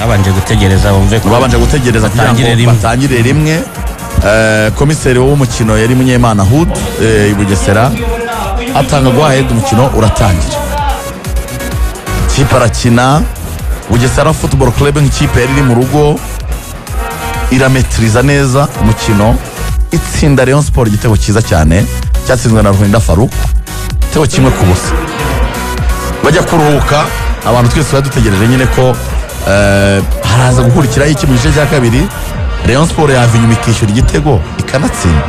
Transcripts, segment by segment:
babanje gutegereza bumve ko babanje gutegereza batangire rimwe. Komiseri w'umukino yari Munyemana Hood i Bugesera atanga guhaheda umukino uratangira. Kipe arakina. Bugesera Football Club nk'ikipe yari iri mu rugo irametriza neza umukino, itsinda Rayon Sport igitego cyiza cyane cyatsinzwe na Ruhinda Farouk, igitego kimwe ku busa. Bajya kuruhuka, abantu twese badutegereje nyine ko haraza gukurikiraho iki mu gice cya kabiri. Rayon Sport yava inyuma ikishyura igitego ikanatsinda.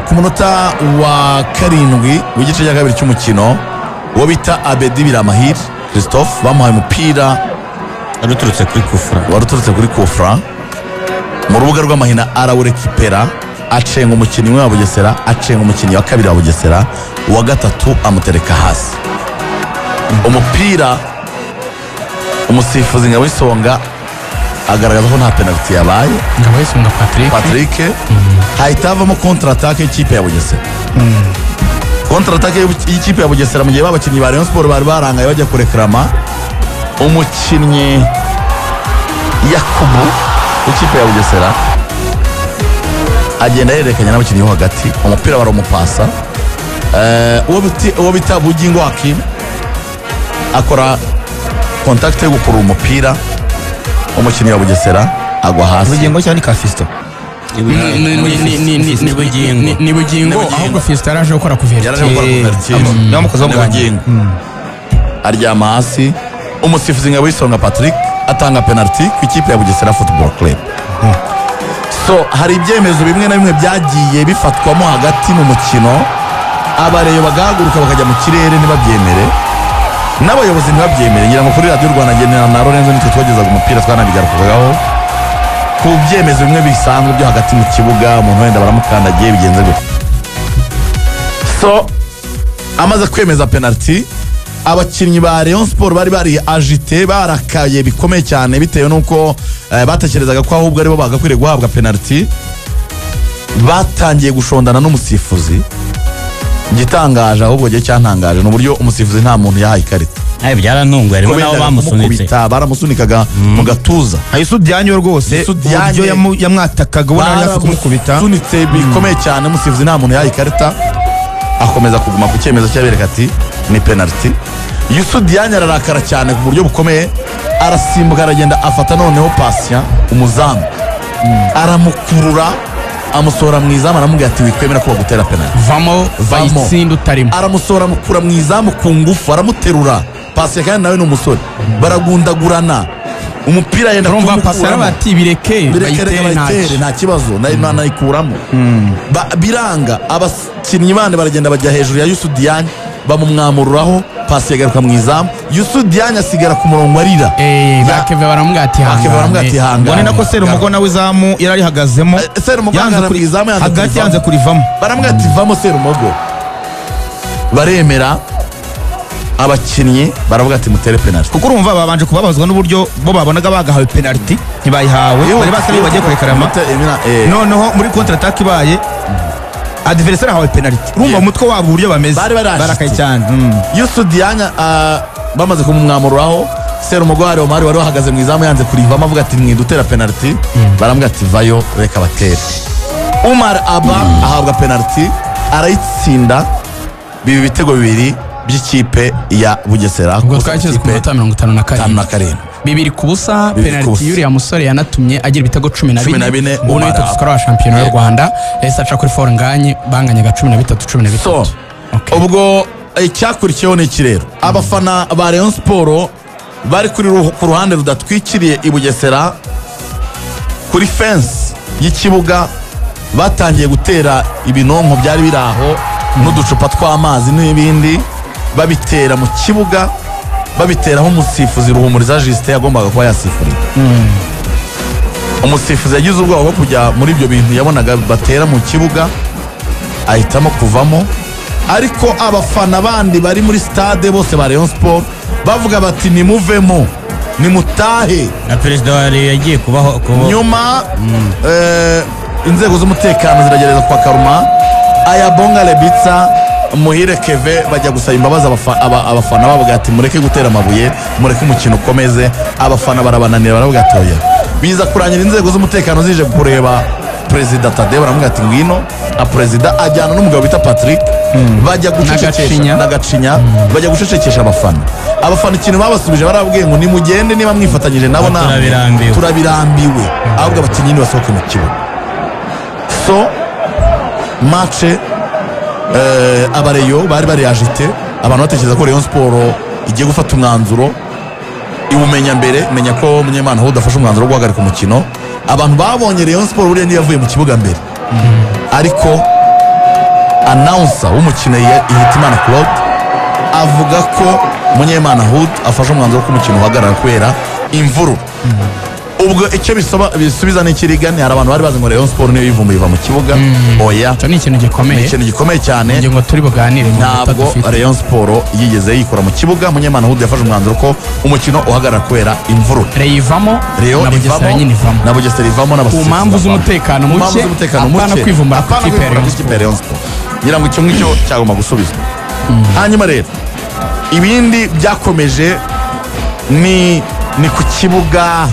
Ku munota wa 7 w'igice cya kabiri cy'umukino, uwo bita Abedi Biramahire Christophe bamuhaye umupira waruturutse kuri kufra mu rubuga rw'amahina, arawurekipera acenga umukinnyi wa Bugesera, acenga umukinnyi wa kabiri wa Bugesera, uwa gatatu amutereka hasi. Umupira umusifuzi Ngabisonga agaragaza ko nta penalty yabaye. Ngabisonga Patrick hahita havamo contre attaque y'ikipe ya Bugesera. Contre attaque y'ikipe ya Bugesera mu gihe babakinnyi ba Rayon Sport bari barangaye bajya kurekrama, umukinnyi Yakubu w'ikipe ya Bugesera agenda yerekanya n'abakinnyi bo hagati, umupira baramupasa. Uwo bita Bugingo Hakim akora contact yo gukura umupira, umukinnyi wa Bugesera agwa hasi. Bugingo cyane ka Fisto ni Bugingo, ahubwo Fisto yaraje gukora kuverti n'amukoze mu Bugingo aryama hasi. Umusifuzi Ngabisonga Patrick atanga penalty ku ikipe ya Bugesera Football Club. So hari ibyemezo bimwe na bimwe byagiye bifatwamo hagati mu mukino, abareyo bagahaguruka bakajya mu kirere ntibabyemere, n'abayobozi ntibabyemere. Ngira ngo kuri Radio Rwanda genera na Lorenzo nitwe twagezaga umupira twanabigarukagaho ku byemezo bimwe bisanzwe byo hagati mu kibuga, umuntu wenda baramukandagiye bigenze gutya. So amaze kwemeza penalty, abakinnyi ba Rayon Sport bari agité, barakaye bikomeye cyane bitewe nuko batekerezaga ko ahubwo aribo bagakwiriye guhabwa penalty. Batangiye gushondana n'umusifuzi. Gitangaje ahubwo gihe cyantangaje n'uburyo umusifuzi nta muntu yahaye ikarita. Byarantunguye, ariko nabo bamusunitse, baramusunikaga mu gatuza. Isudyanyo rwose uburyo yamwatakaga ubona yari kumukubita, sunitse bikomeye cyane. Umusifuzi nta muntu yahaye ikarita, akomeza kuguma ku cyemezo cy'abereka ati ni penalty. Yusudianya ararakara cyane ku buryo bukomeye, arasimbuka aragenda afata noneho Patient umuzamu, aramukurura amusohora mu izamu, aramubwira ati wikwemera ko bagutera penalty, vamo bayitsinda utarimo. Aramusohora amukura mu izamu ku ngufu, aramuterura. Patient kandi nawe ni umusore, baragundagurana umupira yenda kumukura bati bireke nta kibazo nayikuramo. Biranga, abakinnyi bane baragenda bajya hejuru ya Yusudianya bamumwamururaho. Patient agaruka mu izamu, Yusudianya asigara ku murongo arira. Bakeve baramubwira ati hanga. Mbone nako Serumogo nawe izamu yarari hagazemo, Serumogo yanze kuri izamu, hagati yanze kurivamo, baramubwira ati vamo Serumogo. Baremera, abakinnyi baravuga ati mutere penalty, kuko urumva babanje kubabazwa n'uburyo bo babonaga bagahawe penalty ntibayihawe, bari basabye bagiye kurekarama. Noneho muri contre attaque ibaye adversaire hawe penalty, urumva umutwe wabo uburyo bameze barakaye cyane. Yusudianya bamaze kumumwamururaho, Serumogo wari wahagaze mu izamu yanze kurivamo, avuga ati mwidutera penalty. Baramubwira ati vayo reka batere. Umar Aba ahabwa penalty, arayitsinda, bibi bitego bibiri by'ikipe ya Bugesera. Ubwo twageze ku minota 57 bibiri ku busa. Penalty y'uriya musore yanatumye agira ibitego 14. Ubu ni tutskora wa shampiyona y'u Rwanda, yahise aca kuri Fornganye banganyaga 13. So ubwo icyakurikiyeho ni iki rero? Abafana ba Rayon Sport bari ku ruhande rudatwikiriye i Bugesera kuri fence y'ikibuga batangiye gutera ibinonko byari biraho n'uducupa tw'amazi n'ibindi, babitera mu kibuga, babiteraho umusifuzi Ruhumuriza Justin yagombaga kuba yasifurira. Umusifuzi yagize ubwoba bwo kujya muri ibyo bintu yabonaga batera mu kibuga, ahitamo kuvamo. Ariko abafana bandi bari muri stade bose ba Rayon Sport bavuga bati nimuvemo, nimutahe. Na perezida wari yagiye kubaho nyuma inzego z'umutekano ziragereza kwa Karuma Ayabonga Lebitsa Muhire Keve bajya gusaba imbabazi abafana bavuga ati mureke gutera amabuye mureke umukino ukomeze. Abafana barabananira baravuga ati oya. Biza kurangira inzego z'umutekano zije kureba Perezida Tade baramubwira ati ngwino. Perezida ajyana n'umugabo bita Patrick bajya gucecekesha n'agacinya bajya gucecekesha abafana. Abafana ikintu babasubije barabwiye ngo nimugende niba mwifatanyije nabo namwe turabirambiwe ahubwo abakinnyi basohoke mu kibuga. So match abareyo bari agite abantu batekereza ko Rayon Sport igiye gufata umwanzuro iwumenya mbere menya ko Munyemana Hod afashe umwanzuro wo guhagarika umukino. Abantu babonye Rayon Sport buriya niyo yavuye mu kibuga mbere ariko announcer w'umukino Hitimana Claude avuga ko Munyemana Hod afashe umwanzuro ko umukino uhagarara kubera imvuru. Ubwo icyo bisubiza n'ikirigani hari abantu bari bazi ngo Rayon Sport niyo yivumbuye iva mu kibuga. Oya, ni ikintu gikomeye cyane ngo turi buganire. Ntabwo Rayon Sport yigeze yikora mu kibuga. Munyemana Hod yafashe umwanzuro ko umukino uhagarara kubera imvuru. Reyivamo na Bugesera ivamo ku mpamvu z'umutekano muke apana kwivumbura ku kipe ya Rayon Sport. Ngira ngo icyo ngicyo cyagomba gusubizwa. Hanyuma rero ibindi byakomeje ni ku kibuga.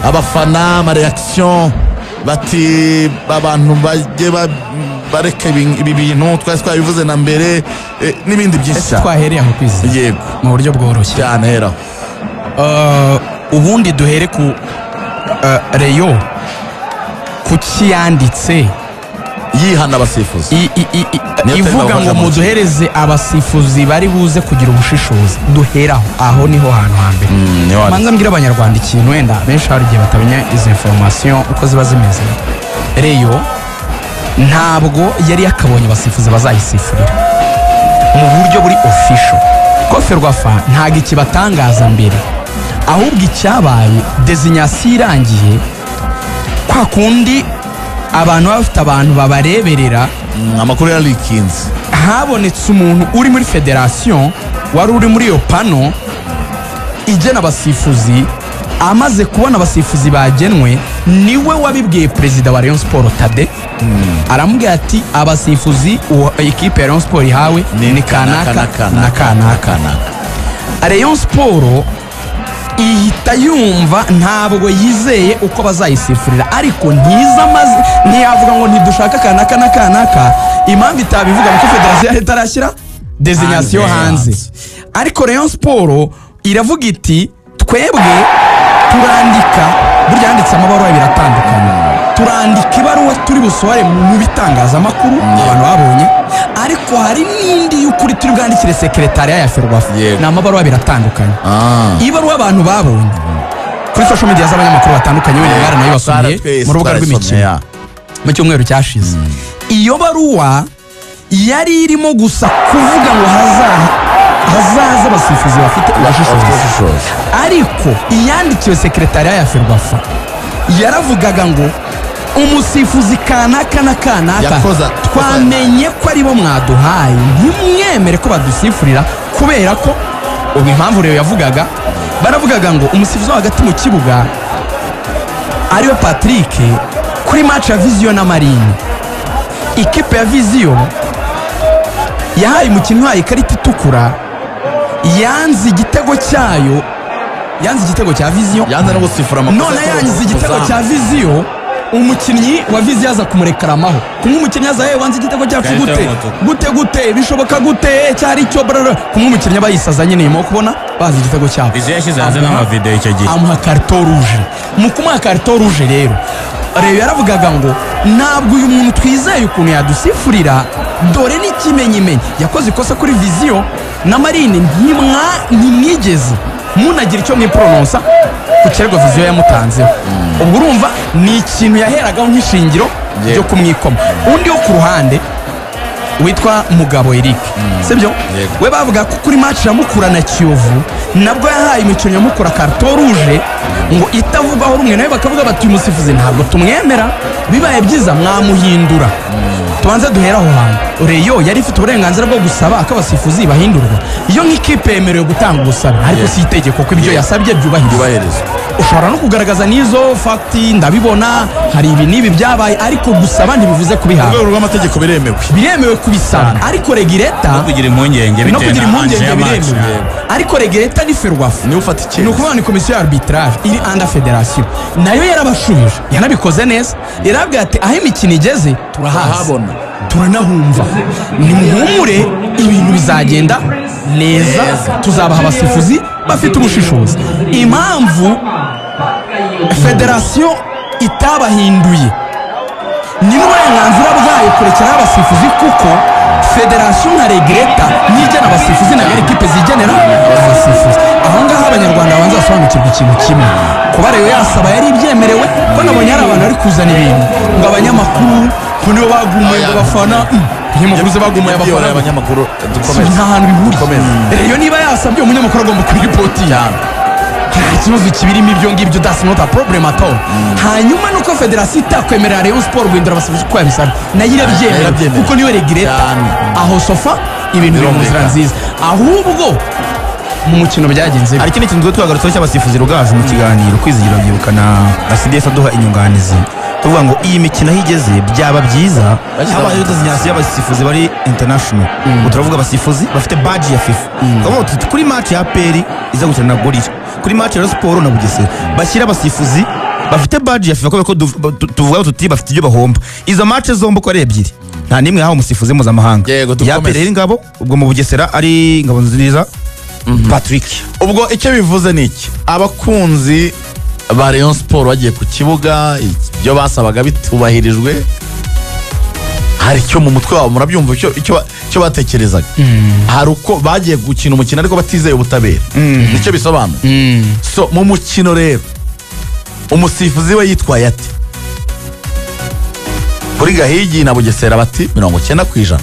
Abafana amareaction bati abantu bajye bareka ibi bintu twabivuze na mbere n'ibindi byinshi twahereye aho kwizi yego mu buryo bworoshye cyane. Heraho ubundi duhere ku Rayon kuki yanditse yihana abasifuzi ivuga ngo muduhereze abasifuzi bari buze kugira ubushishozi. Duheraho aho niho hantu hambere. Manza mbwira abanyarwanda ikintu wenda benshi hari igihe batamenya izi information uko ziba zimeze. Rayon ntabwo yari yakabonye abasifuzi bazayisifurira mu buryo buri official. Ferwafa ntabwo ikibatangaza mbere ahubwo icyabaye designation irangiye kwa kundi abantu bafite abantu babareberera amakuru ya likinze. Habonetse umuntu uri muri federation wari uri muri iyo pano igena abasifuzi. Amaze kubona abasifuzi bagenwe niwe wabibwiye perezida wa Rayon Sport Tade. Aramubwira ati abasifuzi ikipe ya Rayon Sport ihawe ni kanaka na kanaka. Rayon Sport ihita yumva ntabwo yizeye uko bazayisifurira ariko ntiyavuga ngo ntidushaka kanaka na kanaka. Impamvu itabivuga ko federasiyo itarashyira designation hanze ariko Rayon Sport iravuga iti twebwe turandika. Burya yanditse amabaruwa biratandukanye. Turandika ibaruwa turi busohore mu bitangazamakuru abantu babonye ariko hari n'indi y'ukuri turi bwandikire sekretariya ya Ferwafa. Ni amabaruwa biratandukanye. Ibaruwa abantu babonye kuri social media z'abanyamakuru batandukanye wenda baranayibasubiye mu rubuga rw'imikino mu cyumweru cyashize. Iyo baruwa yari irimo gusa kuvuga ngo hazaza abasifuzi bafite ubushishozi ariko iyandikiwe sekretariya ya Ferwafa yaravugaga ngo umusifuzi kanaka na kanaka twamenye ko aribo mwaduhaye ntimwemere ko badusifurira kubera ko ubu impamvu rero yavugaga baravugaga ngo umusifuzi wo hagati mu kibuga ariwe Patrick kuri match ya Vision na Marine. Ikipe ya Vision yahaye umukinnyi wayo ikarita itukura yanze igitego cyayo yanze igitego cya Vision yanze no gusifura amakosa. None yanze igitego cya Vision umukinnyi wa Vision yaza kumurekaramaho kumwe umukinnyi yaza wanze igitego cyacu gute bishoboka gute cyari cyo kumwe umukinnyi abayisaza nyine mo kubona bazi igitego cyabo. Vision yashyize hanze n'amavideo icyo gihe amuha carton rouge. Mu kumuha carton rouge rero Rayon yaravugaga ngo ntabwo uyu muntu twizeye ukuntu yadusifurira dore n'ikimenyimenyi yakoze ikosa kuri Vision na Marine ntimwigeze munagira icyo mwiprononsa ku kirego Vision yamutanzeho. Ubwo urumva ni ikintu yaheragaho nk'ishingiro ryo kumwikoma. Undi wo ku ruhande witwa Mugabo Eric sibyo we bavuga ko kuri match ya Mukura na Kiyovu nabwo yahaye imikino ya Mukura carton rouge ngo itavugaho rumwe nawe bakavuga bati umusifuzi ntabwo tumwemera bibaye byiza mwamuhindura. Tubanze duhera aho hantu. Rayon yari ifite uburenganzira bwo gusaba akabasifuzi bahindurwa iyo nk'ikipe yemerewe gutanga ubusabe ariko si itegeko ko ibyo yasabye byubahirizwa. ushobora no kugaragaza n'izo fagiti ndabibona hari ibi n'ibi byabaye ariko gusaba ntibivuze kubihabwa. Urwego rw'amategeko biremewe kubisaba ariko regireta no kugira impungenge biremewe ariko regireta ni ferwafa niwe ufata icyemezo. ni ukuvuga ni komisiyo ya arbitrage iri anda federasiyo nayo yarabashubije yanabikoze neza yarabwira ati aho imikino igeze turahabona turanahumva nimuhumure ibintu bizagenda neza tuzabaha abasifuzi bafite ubushishozi. Impamvu federasiyo itabahinduye ni n'uburenganzira bwayo kurekeraho abasifuzi kuko federasiyo nka regreta nigena abasifuzi na ekipe zigenera abasifuzi. aho ngaho abanyarwanda babanza basobanukirwa ikintu kimwe kuba rero yasaba yari ibyemerewe ko nabonye hari abantu bari kuzana ibintu ngo abanyamakuru ko nibo bagumuye abafana abanyamakuru bagumuye abafana abanyamakuru dukomeze nta hantu bihuriye. Rero niba yasabye umunyamakuru agomba kubiripoti cyane ikibazo kibirimo ibyo ngibyo that's not a problem at all. Hanyuma nuko federasiyo itakwemerera Rayon Sport guhindura abasifuzi uko yabisabye nayo irabyemera kuko niyo regreta aho sofa ibintu biri mu nzira nziza ahubwo mu mukino byagenze. Hari ikindi kintu twagarutseho cy'abasifuzi Rugaju mu kiganiro kwizigira byibuka na CDF aduha inyunganizi tuvuga ngo iyi mikino aho igeze byaba byiza habayeho designation y'abasifuzi bari international. Turavuga abasifuzi bafite badge ya FIFA kuri match ya APR iza gukina na Gorilla, kuri match ya Sport na Bugesera bashyira abasifuzi bafite badge ya FIFA ko tuvuga tuti bafite ibyo bahomba. Izo match zombi ko ari ebyiri nta nimwe hawo umusifuzi mpuzamahanga ya APR ingabo ubwo mu Bugesera ari ngabo nziza Patrick. Ubwo icyo bivuze ni iki? Abakunzi ba Rayon Sport bagiye ku kibuga ibyo basabaga bitubahirijwe hari icyo mu mutwe wabo murabyumva icyo batekerezaga hari uko bagiye gukina umukino ariko batizeye ubutabera nicyo bisobanura. So mu mukino rero umusifuzi we yitwaye ati kuri Gahigi na Bugesera bati 90%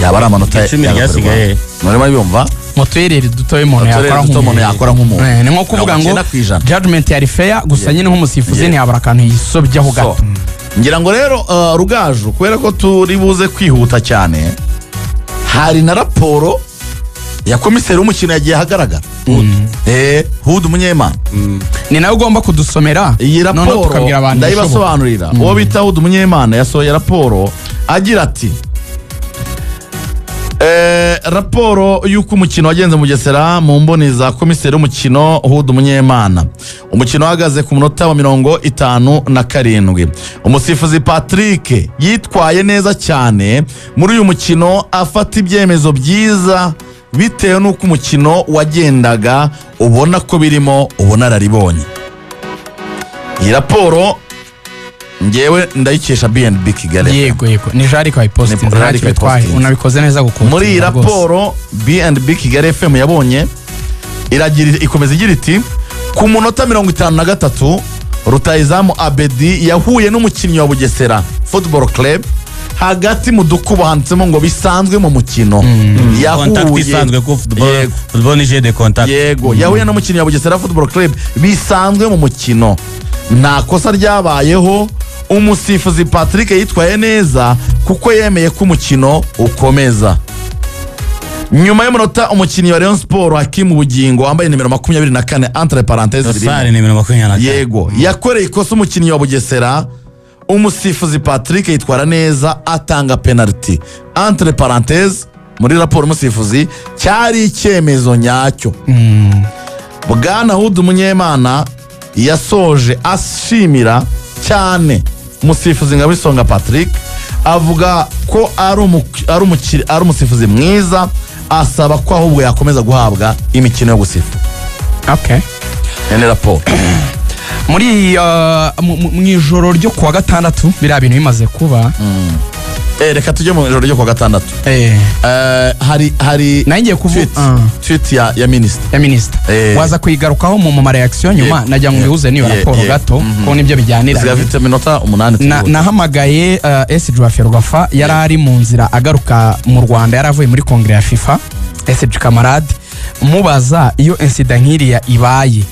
yaba ari amanota yasigaye murimo biyumva motorere dutoye umuntu yakora nk'umuntu ni nko kuvuga ngo judgment yari fair gusa nyine nk'umusifuzi ntiyabara akantu yisobyaho gato. Ngira ngo rero Rugaju kubera ko turi buze kwihuta cyane hari na raporo ya komiseri w'umukino yagiye ahagaragara Hudu Munyemana ni nawe ugomba kudusomera iyi raporo ndayibasobanurira. uwo bita Hudu Munyemana yasohoye raporo agira ati raporo y'uko umukino wagenze mu Bugesera mu mboni za komiseri w'umukino Hudu Munyemana. Umukino uhagaze ku munota wa 57. Umusifuzi Patrick yitwaye neza cyane muri uyu mukino afata ibyemezo byiza bitewe n'uko umukino wagendaga ubona ko birimo ubunararibonye. Iyi raporo ngewe ndayikesha BNB Kigali. Yego ni jari kwa iposting unabikoze neza gukora. Muri iyi raporo BNB Kigali FM yabonye ikomeza igira iti ku munota 53 Rutahizamu Abedi yahuye n'umukinnyi wa Bugesera Football Club hagati mu dukubo handitsemo ngo bisanzwe mu mukino yahuye football ni jeu de contact. Yego yahuye n'umukinnyi wa Bugesera Football Club bisanzwe mu mukino nta kosa ryabayeho. Umusifuzi Patrick yitwaye neza kuko yemeye ko umukino ukomeza. Nyuma y'umunota umukinnyi wa Rayon Sport Hakimu Bugingo wambaye nimero 24 entre parenthèses yego yakoreye ikosa umukinnyi wa Bugesera. Umusifuzi Patrick yitwara neza atanga penalty entre parenthèses muri raporo umusifuzi cyari icyemezo nyacyo. Bwana Hudu Munyemana yasoje ashimira cyane umusifuzi Ngabisonga Patrick avuga ko ari umusifuzi mwiza asaba ko ahubwo yakomeza guhabwa imikino yo gusifa. Ene raporo muri mu ijoro ryo kuwa gatandatu biriya bintu bimaze kuba reka tujye mu ijoro ryo kuwa gatandatu. Hari nangiye kuvuga tweet ya minister waza kuyigarukaho mu ma reaction nyuma najya ngo bihuze niyo raporo gato ko nibyo bijyanira. Zigafite minota 8 nahamagaye SG wa Ferwafa yari ari mu nzira agaruka mu Rwanda yaravuye muri kongere ya FIFA SG Kamarade mubaza iyo incident nkiriya ibaye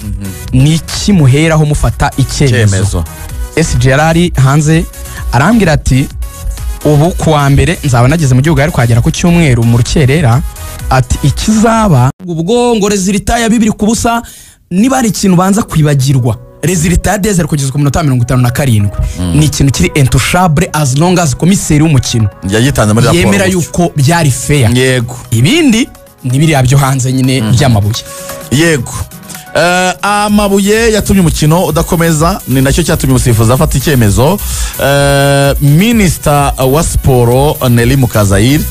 niki muheraho mufata icyemezo. SG yarari hanze arambwira ati ubu kuwa mbere nzaba nageze mu gihugu ari kwagera ku cyumweru mu rukerera ati ikizaba ubwo ngo rezilita ya 2-2 niba ari ikintu banza kwibagirwa resultat ya Desire kugeza ku minota 57 ni ikintu kiri intouchable as long as komiseri w'umukino yagitanze muri raporo yemera yuko byari fair. Yego ibindi ni biriya byo hanze nyine by'amabuye. Yego amabuye yatumye umukino udakomeza, ni nacyo cyatumye umusifuzi afata icyemezo. Minister wa siporo Nelly Mukazayire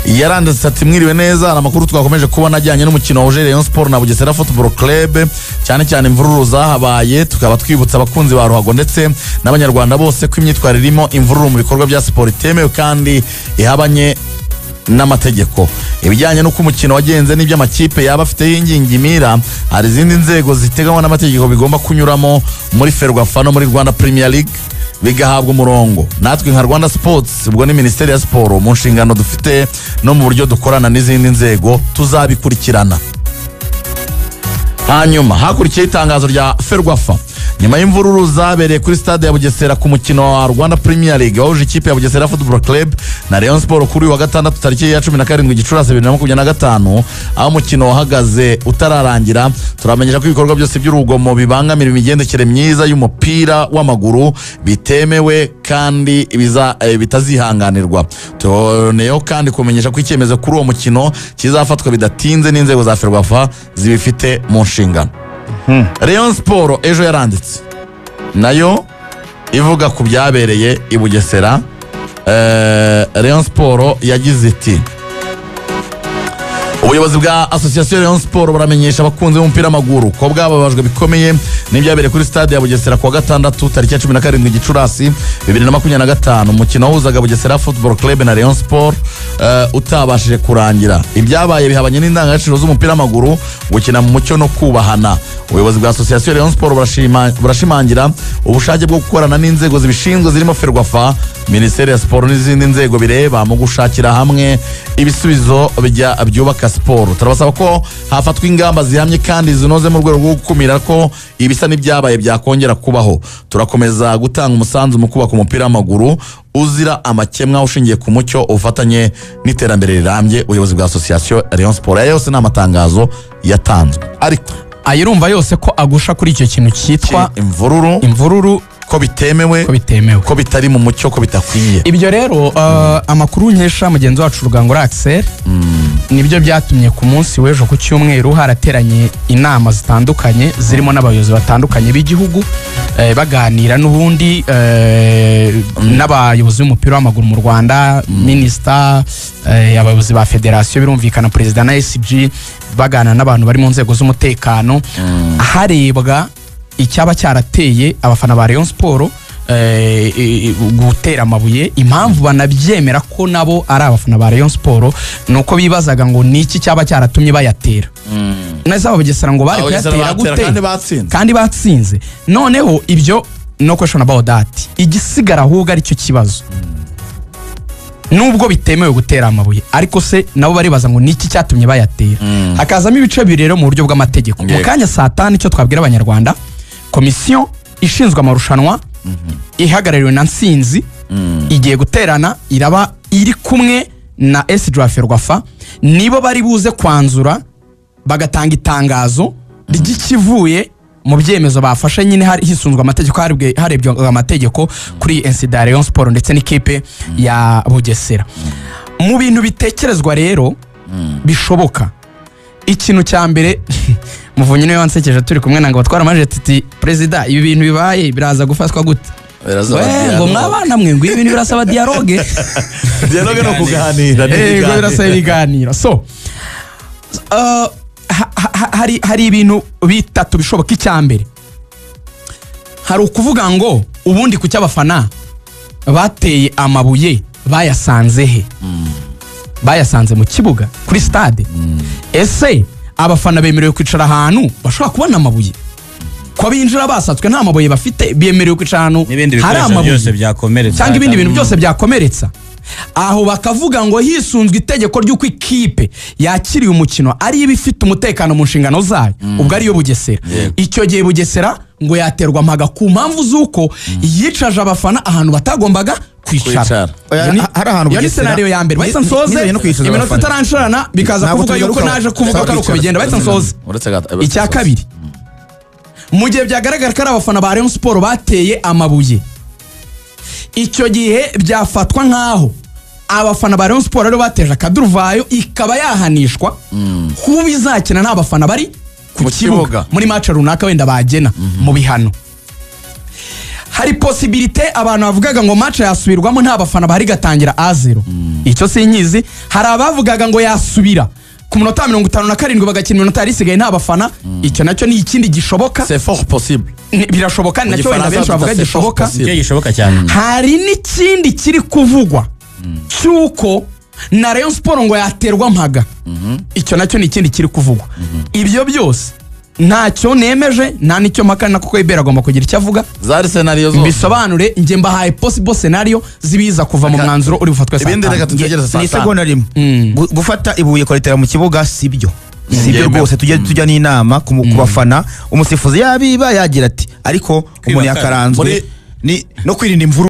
yaranditse ati mwiriwe neza, amakuru twakomeje kubona ajyanye n'umukino wa Rayon Sport na Bugesera Football Club, cyane cyane imvururu zahabaye, tukaba twibutsa abakunzi ba ruhago ndetse n'abanyarwanda bose ko imyitwarire irimo imvururu mu bikorwa bya siporo itemewe kandi ihabanye n'amategeko. Ibijyanye n'uko umukino wagenze n'ibyo amakipe yaba afite y'ingingimira, hari izindi nzego ziteganywa n'amategeko bigomba kunyuramo muri Ferwafa no muri Rwanda Premier League bigahabwa umurongo. Natwe nka Rwanda Sports, ubwo ni Minisiteri ya Siporo, mu nshingano dufite no mu buryo dukorana n'izindi nzego tuzabikurikirana. Hanyuma hakurikiye itangazo rya Ferwafa nyuma y'imvururu zabereye kuri stade ya Bugesera ku mukino wa Rwanda Premier League wahuje ikipe ya Bugesera Football Club na Rayon Sport kuri wa gatandatu tariki ya 17 Gicurasi 2025, aho umukino wahagaze utararangira. Turamenyesha ko ibikorwa byose by'urugomo bibangamira imigendekere myiza y'umupira w'amaguru bitemewe kandi bitazihanganirwa. Tuneyo kandi kumenyesha ko icyemezo kuri uwo mukino kizafatwa bidatinze n'inzego za Ferwafa zibifite mu nshingano. Rayon Sport ejo yaranditse nayo ivuga ku byabereye i Bugesera. Rayon Sport yagize iti ubuyobozi bwa Association Rayon Sport buramenyesha abakunzi b'umupira w'amaguru ko bwababajwe bikomeye n'ibyabereye kuri stade ya Bugesera ku wa gatandatu tariki ya 17 Gicurasi 2025, umukino wahuzaga Bugesera Football Club na Rayon Sport utabashije kurangira. Ibyabaye bihabanye n'indangagaciro z'umupira w'amaguru, gukina mu mucyo no kubahana. Ubuyobozi bwa Association Rayon Sport burashimangira ubushake bwo gukorana n'inzego zibishinzwe zirimo Ferwafa, Minisiteri ya Siporo n'izindi nzego bireba mu gushakira hamwe ibisubizo byubaka siporo. Turabasaba ko hafatwa ingamba zihamye kandi zinoze mu rwego rwo gukumira ko ibisa n'ibyabaye byakongera kubaho. Turakomeza gutanga umusanzu mu kubaka umupira w'amaguru uzira amakemwa ushingiye ku mucyo ufatanye n'iterambere rirambye. Ubuyobozi bwa Association Rayon Sport yose n'amatangazo yatanzwe, ariko ayirumva yose ko agusha kuri icyo kintu cyitwa imvururu ko bitemewe ko bitari mu mucyo, ko bitakwiye. Ibyo rero amakuru nkesha mugenzi wacu Rugangura Axel nibyo byatumye ku munsi w'ejo ku cyumweru harateranye inama zitandukanye zirimo n'abayobozi batandukanye b'igihugu baganira n'ubundi n'abayobozi b'umupira w'amaguru mu Rwanda, Minister, abayobozi ba Federation, birumvikana President na SG, bagana n'abantu bari mu nzego z'umutekano harebwa icyaba cyarateye abafana ba Rayon Sport gutera amabuye. Impamvu banabyemera ko nabo ari abafana ba Rayon Sport nuko bibazaga ngo niki cyaba cyaratumye bayatera. Neza Bugesera ngo bari kuyatera gute kandi batsinze. Noneho ibyo no question about that, igisigara ahubwo ari cyo kibazo. Nubwo bitemewe gutera amabuye, ariko se nabo baribaza ngo niki cyatumye bayatera. Hakazamo ibice bibiri rero mu buryo bw'amategeko. Mu kanya saa 5 icyo twabwira abanyarwanda, komisiyo ishinzwe amarushanwa ihagarariwe na Nsinzi igiye guterana, iraba iri kumwe na SG Ferwafa, nibo bari buze kwanzura bagatanga itangazo ry'ikivuye mu byemezo bafashe. Nyine hari hisunzwe amategeko, harebye amategeko kuri incident Rayon Sport ndetse n'ikipe ya Bugesera. Mu bintu bitekerezwa rero bishoboka, ikintu cya mbere Muvunyi niwe wansekeje turi kumwe nanga batwara maje titi President, ibi bintu bibaye biraza gufatwa gute? Ngo mwabana mwe ngo ibintu birasaba dialogue no kuganira, birasaba ibiganiro. So hari ibintu bitatu bishoboka. Icya mbere hari ukuvuga ngo ubundi ku cy'abafana bateye amabuye bayasanze he? Bayasanze mu kibuga kuri stade. Ese abafana bemerewe kwicara ahantu bashobora kubona amabuye? Ko binjira basatswe nta mabuye bafite, bemerewe kwicara ahantu hari amabuye byose byakomeretsa cyangwa ibindi bintu byose byakomeretsa? Aho bakavuga ngo hisunzwe itegeko ry'uko ikipe yakiriye umukino ari ibifite umutekano mu nshingano zayo, ubwo ariyo Bugesera. Icyo gihe Bugesera ngo yaterwa mpaga ku mpamvu z'uko yicaje abafana ahantu batagombaga kwicara. Hari ahantu Bugesera, scenario ya mbere bahita nsoze iminota itaranshirana bikaza kuvuga yuko naje kuvuga ko ari uko bigenda. Bahita nsoze. Icya kabiri mu gihe byagaragara ko ari abafana ba Rayon Sport bateye amabuye, icyo gihe byafatwa nk'aho abafana ba Rayon Sport rero bateje akaduruvayo, ikaba yahanishwa kuba izakina nta bafana bari ku kibuga muri match runaka wenda bagena mu bihano. Hari possibility abantu bavugaga ngo match yasubirwamo nta bafana bari gatangira A0, icyo sinkizi. Hari abavugaga ngo yasubira ku munota 57 bagakina iminota isigaye nta bafana, icyo nacyo ni ikindi gishoboka, c'est fort possible, birashoboka, ni nacyo wenda benshi bavuga gishoboka, gishoboka cyane. Hari n'ikindi kiri kuvugwa cyuko na Rayon Sport ngo yaterwa mpaga, icyo nacyo ni ikindi kiri kuvugwa. Ibyo byose ntacyo nemeje, nta nicyo makana, kuko Ibera agomba kugira icyo avuga. Zari scenario zose bisobanure, nge mbahaye possible scenario zibiza kuva mu mwanzuro uri bufatwe saa 5 n'isegonda rimwe. Gufata ibuye koletera mu kibuga sibyo rwose. Tujya n'inama ku bafana, umusifuzi yabiba yagira ati ariko umuntu yakaranzwe no kwirinda imvuru.